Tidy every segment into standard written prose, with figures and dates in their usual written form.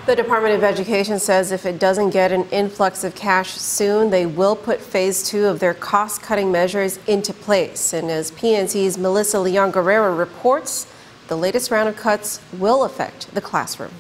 The Department of Education says if it doesn't get an influx of cash soon, they will put phase 2 of their cost-cutting measures into place. And as PNC's Melissa Leon Guerrero reports, the latest round of cuts will affect the classroom.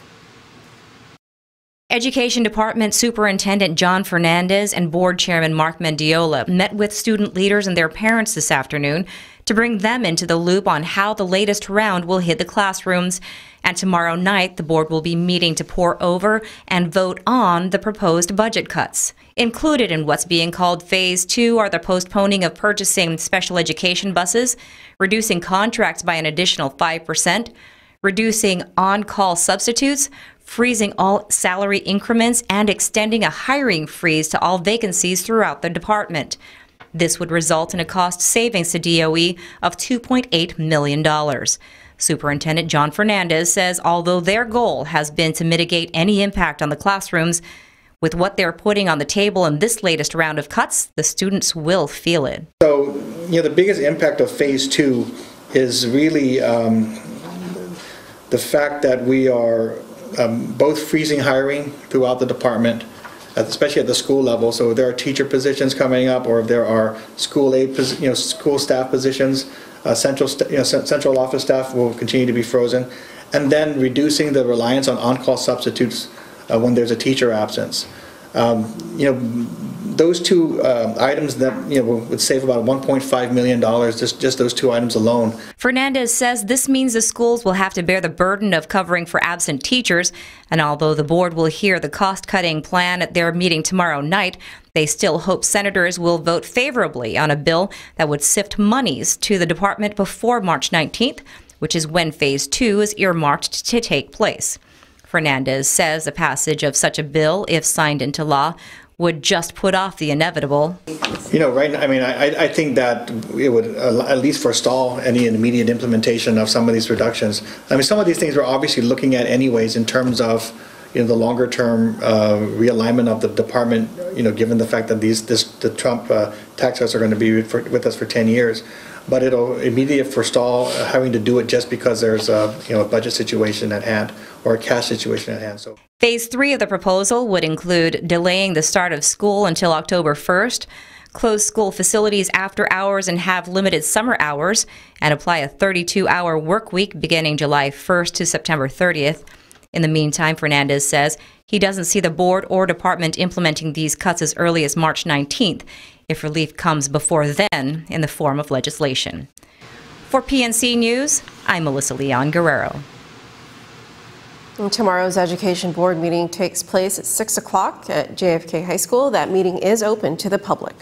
Education Department Superintendent John Fernandez and Board Chairman Mark Mendiola met with student leaders and their parents this afternoon to bring them into the loop on how the latest round will hit the classrooms. And tomorrow night, the board will be meeting to pour over and vote on the proposed budget cuts. Included in what's being called Phase 2 are the postponing of purchasing special education buses, reducing contracts by an additional 5%, reducing on-call substitutes, freezing all salary increments, and extending a hiring freeze to all vacancies throughout the department. This would result in a cost savings to DOE of $2.8 million. Superintendent John Fernandez says although their goal has been to mitigate any impact on the classrooms, with what they're putting on the table in this latest round of cuts, the students will feel it. So, the biggest impact of Phase 2 is really the fact that we are both freezing hiring throughout the department, especially at the school level. So if there are teacher positions coming up, or if there are school aid, school staff positions, central office staff will continue to be frozen, and then reducing the reliance on on-call substitutes when there's a teacher absence. Those two items that would save about $1.5 million, just those two items alone. Fernandez says this means the schools will have to bear the burden of covering for absent teachers, and although the board will hear the cost-cutting plan at their meeting tomorrow night, they still hope senators will vote favorably on a bill that would sift monies to the department before March 19th, which is when Phase 2 is earmarked to take place. Fernandez says the passage of such a bill, if signed into law, would just put off the inevitable. Right now, I think that it would at least forestall any immediate implementation of some of these reductions. Some of these things we're obviously looking at anyways in terms of the longer term realignment of the department, given the fact that the Trump tax cuts are going to be with us for 10 years. But it'll immediately forestall having to do it just because there's a budget situation at hand or a cash situation at hand. So Phase 3 of the proposal would include delaying the start of school until October 1st, close school facilities after hours and have limited summer hours, and apply a 32-hour work week beginning July 1st to September 30th. In the meantime, Fernandez says he doesn't see the board or department implementing these cuts as early as March 19th, if relief comes before then in the form of legislation. For PNC News, I'm Melissa Leon Guerrero. Tomorrow's Education Board meeting takes place at 6 o'clock at JFK High School. That meeting is open to the public.